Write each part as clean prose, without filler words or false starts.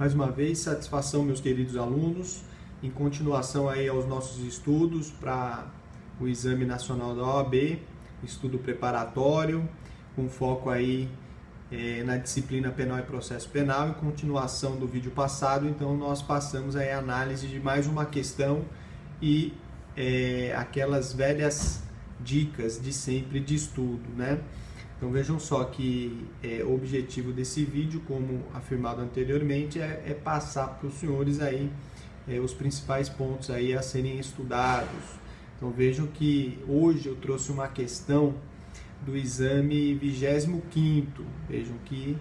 Mais uma vez, satisfação, meus queridos alunos, em continuação aí aos nossos estudos para o Exame Nacional da OAB, estudo preparatório, com foco aí na disciplina Penal e Processo Penal, em continuação do vídeo passado. Então nós passamos aí a análise de mais uma questão e aquelas velhas dicas de sempre de estudo, né? Então vejam só que o objetivo desse vídeo, como afirmado anteriormente, é passar para os senhores aí os principais pontos aí a serem estudados. Então vejam que hoje eu trouxe uma questão do exame 25º, vejam que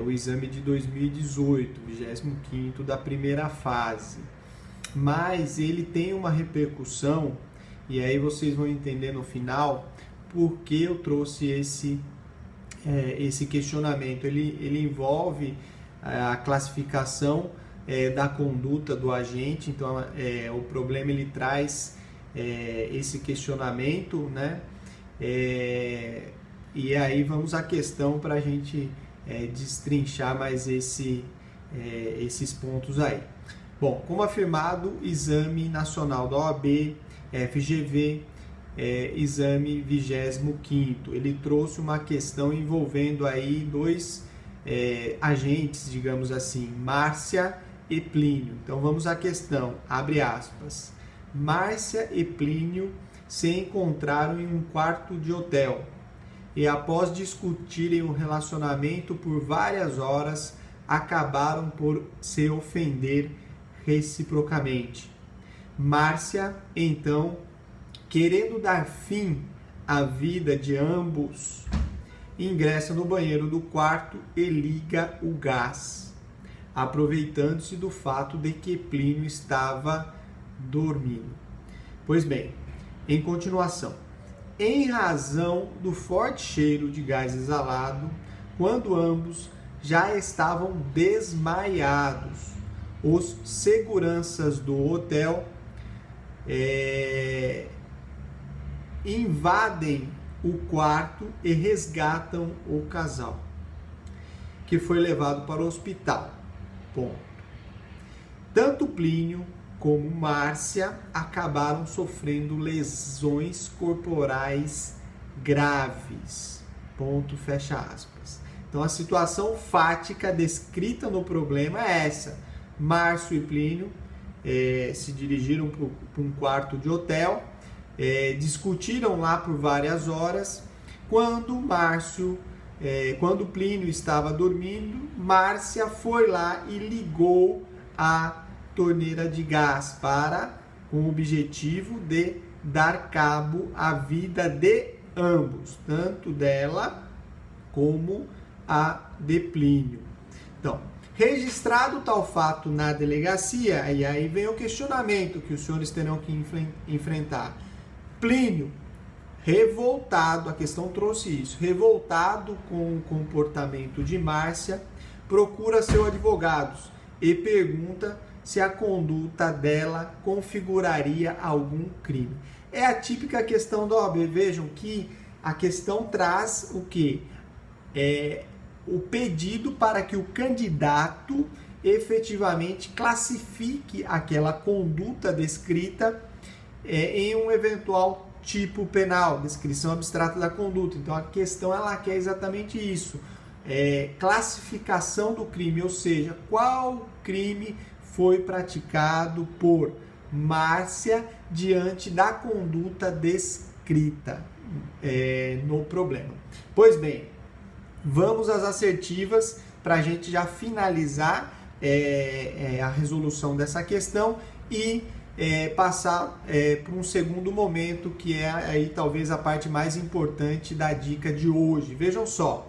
o exame de 2018, 25º da primeira fase, mas ele tem uma repercussão, e aí vocês vão entender no final por que eu trouxe esse questionamento. Ele envolve a classificação da conduta do agente. Então o problema ele traz esse questionamento, né? E aí vamos à questão para a gente destrinchar mais esses pontos aí. Bom, como afirmado, Exame Nacional da OAB, FGV, exame 25º, ele trouxe uma questão envolvendo aí dois agentes, digamos assim, Márcia e Plínio. Então vamos à questão, abre aspas. Márcia e Plínio se encontraram em um quarto de hotel e, após discutirem o relacionamento por várias horas, acabaram por se ofender reciprocamente. Márcia, então, querendo dar fim à vida de ambos, ingressa no banheiro do quarto e liga o gás, aproveitando-se do fato de que Plínio estava dormindo. Pois bem, em continuação, em razão do forte cheiro de gás exalado, quando ambos já estavam desmaiados, os seguranças do hotel invadem o quarto e resgatam o casal, que foi levado para o hospital. Ponto. Tanto Plínio como Márcia acabaram sofrendo lesões corporais graves. Ponto, fecha aspas. Então a situação fática descrita no problema é essa. Márcio e Plínio se dirigiram para um quarto de hotel, discutiram lá por várias horas. Quando Plínio estava dormindo, Márcia foi lá e ligou a torneira de gás com o objetivo de dar cabo à vida de ambos, tanto dela como a de Plínio. Então, registrado tal fato na delegacia, e aí vem o questionamento que os senhores terão que enfrentar. Plínio, revoltado, a questão trouxe isso, revoltado com o comportamento de Márcia, procura seu advogado e pergunta se a conduta dela configuraria algum crime. É a típica questão da OAB. Vejam que a questão traz o quê? O pedido para que o candidato efetivamente classifique aquela conduta descrita em um eventual tipo penal, descrição abstrata da conduta. Então a questão ela quer exatamente isso, classificação do crime, ou seja, qual crime foi praticado por Márcia diante da conduta descrita no problema. Pois bem, vamos às assertivas para a gente já finalizar a resolução dessa questão e passar para um segundo momento, que é aí talvez a parte mais importante da dica de hoje. Vejam só,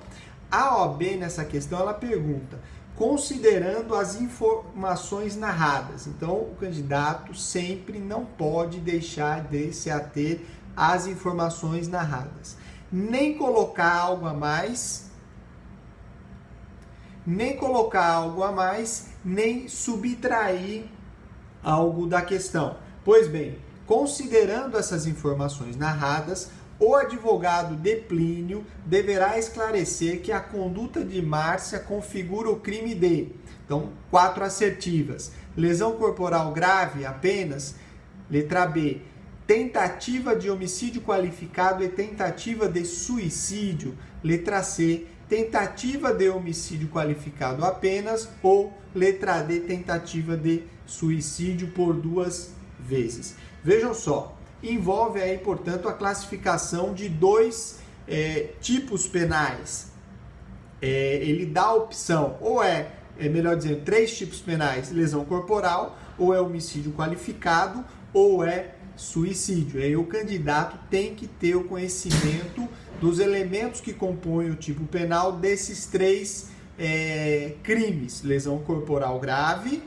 a OAB nessa questão ela pergunta: considerando as informações narradas. Então, o candidato sempre não pode deixar de se ater às informações narradas. Nem colocar algo a mais, nem subtrair algo da questão. Pois bem, considerando essas informações narradas, O advogado de Plínio deverá esclarecer que a conduta de Márcia configura o crime de... Então, 4 assertivas. Lesão corporal grave apenas. Letra B. Tentativa de homicídio qualificado e tentativa de suicídio. Letra C. Tentativa de homicídio qualificado apenas. Ou letra D. Tentativa de suicídio por 2 vezes. Vejam só. Envolve aí, portanto, a classificação de 2 tipos penais. Ele dá a opção, ou melhor dizendo, 3 tipos penais: lesão corporal, ou é homicídio qualificado, ou é suicídio. Aí o candidato tem que ter o conhecimento dos elementos que compõem o tipo penal desses 3 crimes: lesão corporal grave,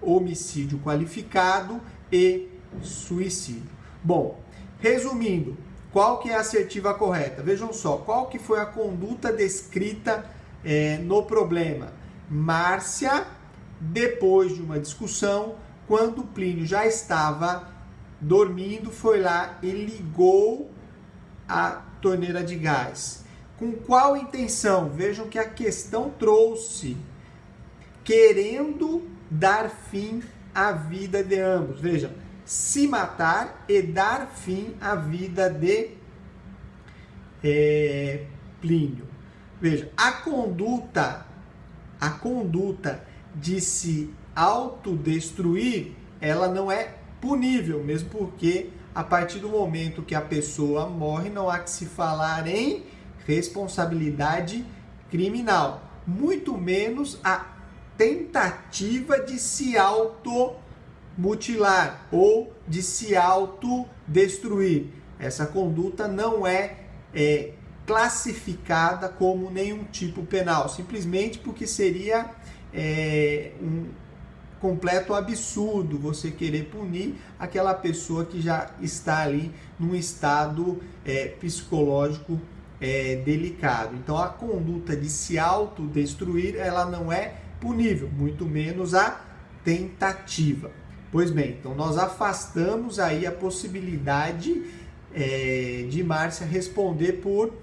homicídio qualificado e suicídio. Bom, resumindo, qual que é a assertiva correta? Vejam só, qual que foi a conduta descrita no problema? Márcia, depois de uma discussão, quando Plínio já estava dormindo, foi lá e ligou a torneira de gás. Com qual intenção? Vejam que a questão trouxe querendo dar fim à vida de ambos. Vejam, se matar e dar fim à vida de Plínio. Veja, a conduta de se autodestruir, ela não é punível, mesmo porque a partir do momento que a pessoa morre, não há que se falar em responsabilidade criminal, muito menos a tentativa de se automutilar ou de se autodestruir. Essa conduta não é classificada como nenhum tipo penal, simplesmente porque seria um completo absurdo você querer punir aquela pessoa que já está ali num estado psicológico delicado. Então a conduta de se autodestruir, ela não é punível, muito menos a tentativa. Pois bem, então nós afastamos aí a possibilidade de Márcia responder por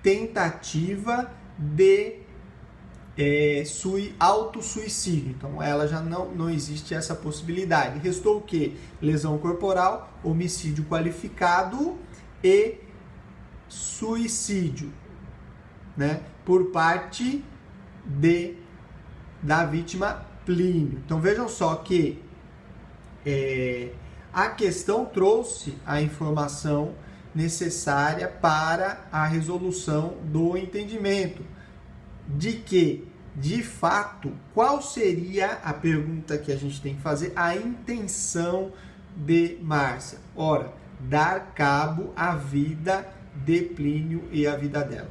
tentativa de autossuicídio. Então ela já não existe essa possibilidade. Restou o quê? Lesão corporal, homicídio qualificado e suicídio, né? Por parte da vítima Plínio. Então vejam só que a questão trouxe a informação necessária para a resolução do entendimento. De que, de fato, qual seria a pergunta que a gente tem que fazer? A intenção de Márcia. Ora, dar cabo à vida de Plínio e à vida dela.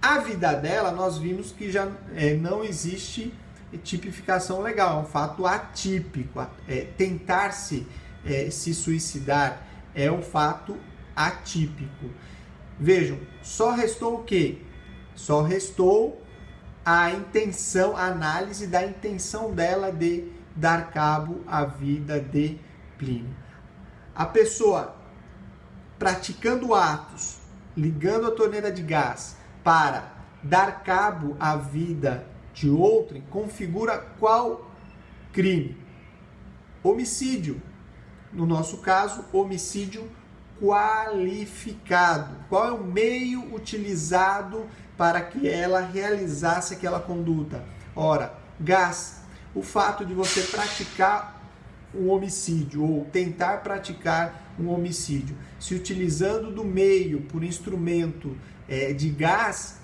A vida dela, nós vimos que já não existe tipificação legal, é um fato atípico. Tentar se suicidar é um fato atípico. Vejam, só restou o quê? Só restou a intenção, a análise da intenção dela de dar cabo à vida de Plínio. A pessoa praticando atos, ligando a torneira de gás para dar cabo à vida de outrem, configura qual crime? Homicídio. No nosso caso, homicídio qualificado. Qual é o meio utilizado para que ela realizasse aquela conduta? Ora, gás. O fato de você praticar um homicídio ou tentar praticar um homicídio, se utilizando do meio por instrumento de gás,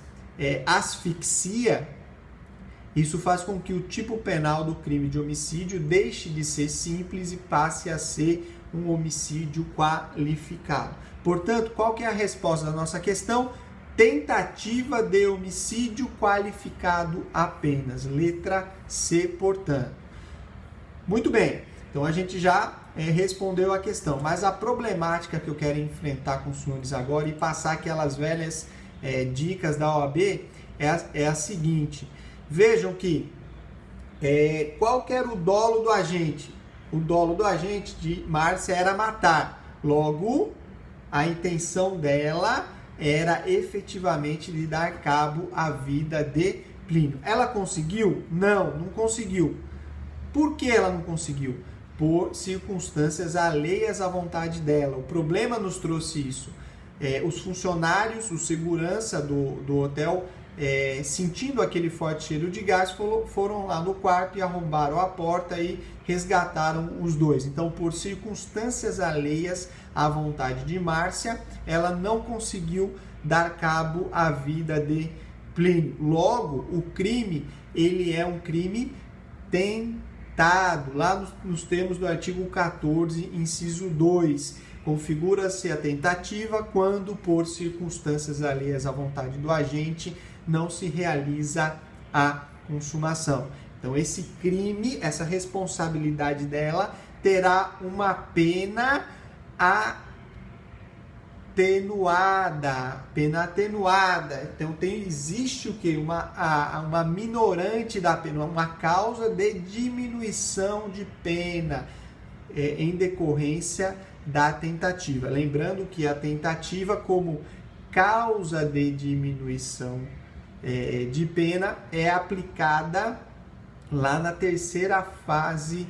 asfixia, isso faz com que o tipo penal do crime de homicídio deixe de ser simples e passe a ser um homicídio qualificado. Portanto, qual que é a resposta da nossa questão? Tentativa de homicídio qualificado apenas. Letra C, portanto. Muito bem, então a gente já respondeu a questão, mas a problemática que eu quero enfrentar com os senhores agora e passar aquelas velhas dicas da OAB é a seguinte. Vejam que qual que era o dolo do agente? O dolo do agente de Márcia era matar. Logo, a intenção dela era efetivamente de dar cabo à vida de Plínio. Ela conseguiu? Não, não conseguiu. Por que ela não conseguiu? Por circunstâncias alheias à vontade dela. O problema nos trouxe isso. Os funcionários, o segurança do hotel, sentindo aquele forte cheiro de gás, foram lá no quarto e arrombaram a porta e resgataram os dois. Então, por circunstâncias alheias à vontade de Márcia, ela não conseguiu dar cabo à vida de Plínio. Logo, o crime, ele é um crime tentado, lá nos termos do artigo 14, inciso 2. Configura-se a tentativa quando, por circunstâncias alheias à vontade do agente, não se realiza a consumação. Então, esse crime, essa responsabilidade dela, terá uma pena atenuada. Então, existe o quê? Uma minorante da pena, uma causa de diminuição de pena em decorrência da tentativa. Lembrando que a tentativa, como causa de diminuição de pena, é aplicada lá na terceira fase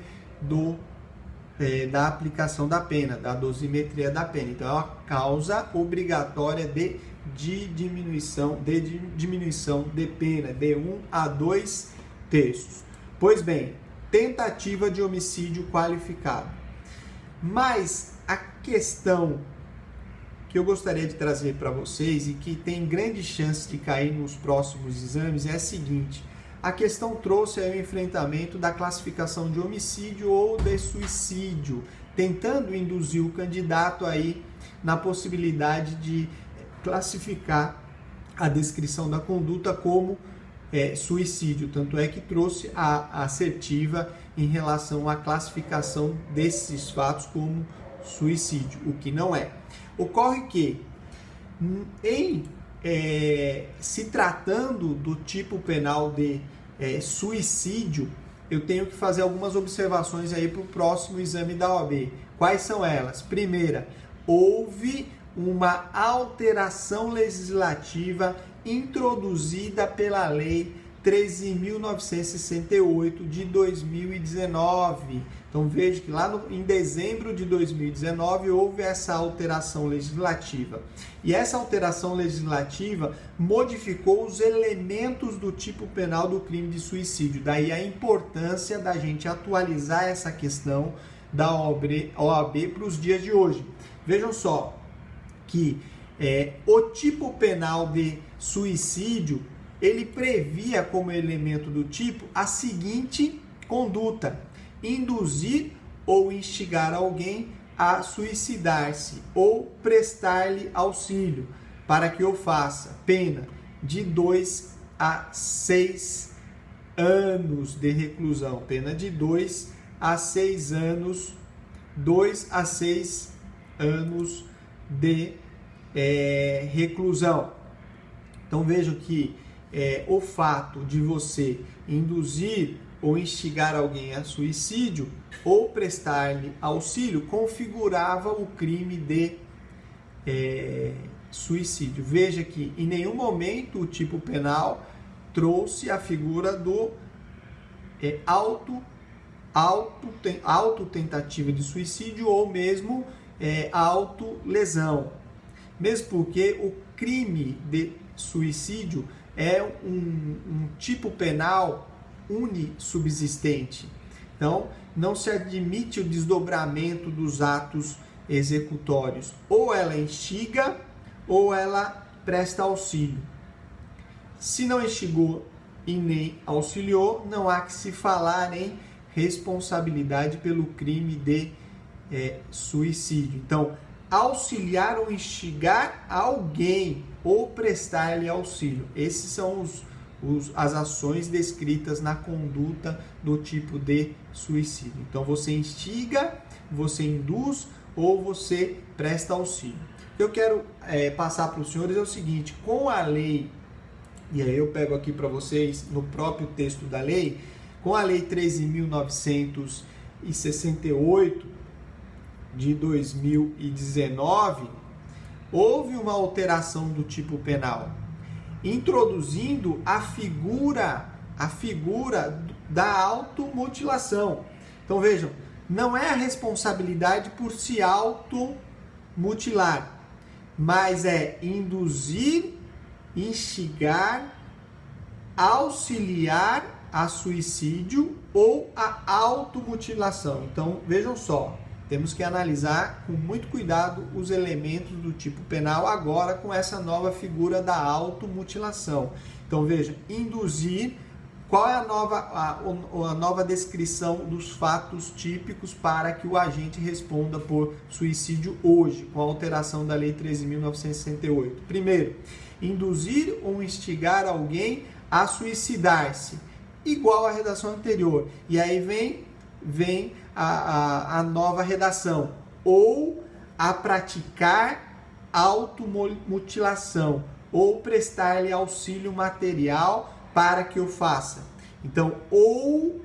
da aplicação da pena, da dosimetria da pena. Então, é uma causa obrigatória de diminuição de pena, de 1 a 2 terços. Pois bem, tentativa de homicídio qualificado. Mas a questão que eu gostaria de trazer para vocês e que tem grande chance de cair nos próximos exames é a seguinte: a questão trouxe aí o enfrentamento da classificação de homicídio ou de suicídio, tentando induzir o candidato aí na possibilidade de classificar a descrição da conduta como suicídio. Tanto é que trouxe a assertiva em relação à classificação desses fatos como suicídio, o que não é. Ocorre que, se tratando do tipo penal de suicídio, eu tenho que fazer algumas observações aí para o próximo exame da OAB. Quais são elas? Primeira, houve uma alteração legislativa introduzida pela Lei 13.968 de 2019. Então veja que lá em dezembro de 2019 houve essa alteração legislativa. E essa alteração legislativa modificou os elementos do tipo penal do crime de suicídio. Daí a importância da gente atualizar essa questão da OAB para os dias de hoje. Vejam só que o tipo penal de suicídio, ele previa como elemento do tipo a seguinte conduta: induzir ou instigar alguém a suicidar-se ou prestar-lhe auxílio para que o faça. Pena de 2 a 6 anos de reclusão. Pena de 2 a 6 anos, 2 a 6 anos de reclusão. Então vejam que o fato de você induzir ou instigar alguém a suicídio ou prestar-lhe auxílio configurava o crime de suicídio. Veja que em nenhum momento o tipo penal trouxe a figura do autotentativa de suicídio ou mesmo autolesão. Mesmo porque o crime de suicídio é um tipo penal unissubsistente. Então, não se admite o desdobramento dos atos executórios. Ou ela instiga ou ela presta auxílio. Se não instigou e nem auxiliou, não há que se falar em responsabilidade pelo crime de suicídio. Então, auxiliar ou instigar alguém ou prestar-lhe auxílio. Esses são as ações descritas na conduta do tipo de suicídio. Então, você instiga, você induz ou você presta auxílio. O que eu quero passar para os senhores é o seguinte: com a lei, e aí eu pego aqui para vocês no próprio texto da lei, com a lei 13.968 de 2019, houve uma alteração do tipo penal, introduzindo a figura da automutilação. Então vejam, não é a responsabilidade por se automutilar, mas é induzir, instigar, auxiliar a suicídio ou a automutilação. Então vejam só, temos que analisar com muito cuidado os elementos do tipo penal agora com essa nova figura da automutilação. Então veja, induzir, qual é a nova descrição dos fatos típicos para que o agente responda por suicídio hoje, com a alteração da Lei 13.968? Primeiro, induzir ou instigar alguém a suicidar-se, igual à redação anterior. E aí vem a nova redação, ou a praticar automutilação, ou prestar-lhe auxílio material para que o faça. Então, ou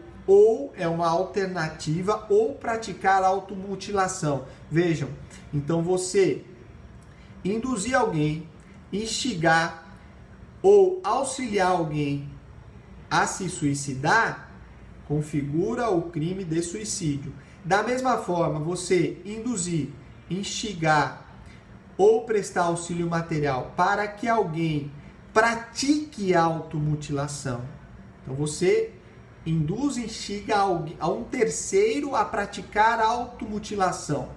é uma alternativa, ou praticar automutilação. Vejam, então você induzir alguém, instigar ou auxiliar alguém a se suicidar, configura o crime de suicídio. Da mesma forma, você induzir, instigar ou prestar auxílio material para que alguém pratique automutilação. Então você induz, instiga a um terceiro a praticar automutilação.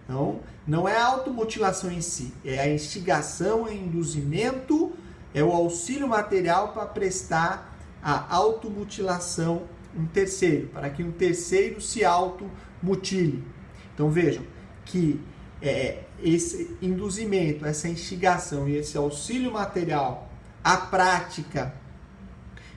Então, não é a automutilação em si, é a instigação, é o induzimento, é o auxílio material para prestar a automutilação um terceiro, para que um terceiro se automutile. Então vejam que esse induzimento, essa instigação e esse auxílio material à prática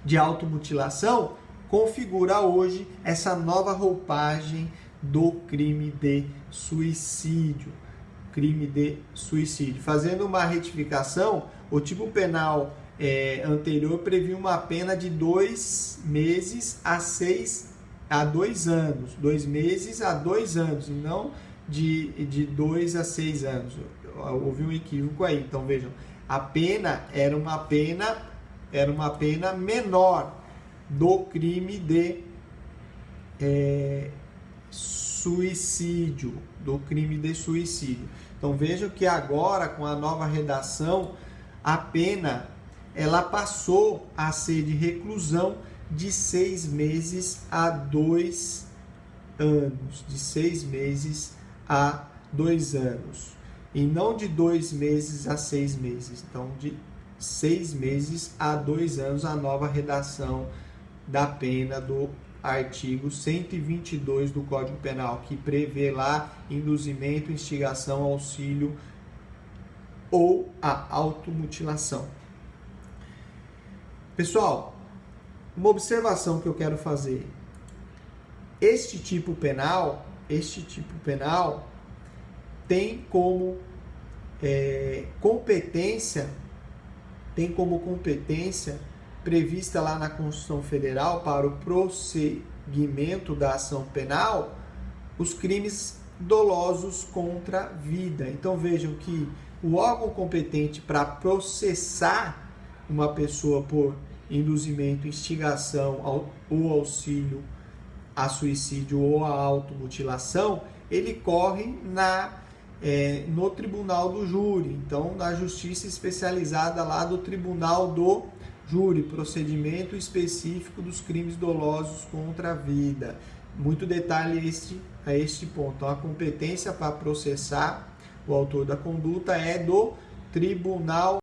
de automutilação configura hoje essa nova roupagem do crime de suicídio. Crime de suicídio. Fazendo uma retificação, o tipo penal anterior previa uma pena de 2 meses a 2 anos. 2 meses a 2 anos, e não de 2 a 6 anos. Houve um equívoco aí. Então vejam, a pena era uma pena menor do crime de suicídio, Então vejam que agora, com a nova redação, a pena ela passou a ser de reclusão de 6 meses a 2 anos, de 6 meses a 2 anos, e não de 2 meses a 6 meses, então de 6 meses a 2 anos, a nova redação da pena do artigo 122 do Código Penal, que prevê lá induzimento, instigação, auxílio ou a automutilação. Pessoal, uma observação que eu quero fazer. Este tipo penal tem como competência prevista lá na Constituição Federal para o prosseguimento da ação penal os crimes dolosos contra a vida. Então vejam que o órgão competente para processar uma pessoa por induzimento, instigação ou auxílio a suicídio ou a automutilação, ele corre no tribunal do júri, então na justiça especializada lá do tribunal do júri, procedimento específico dos crimes dolosos contra a vida. Muito detalhe a este ponto. Então, a competência para processar o autor da conduta é do tribunal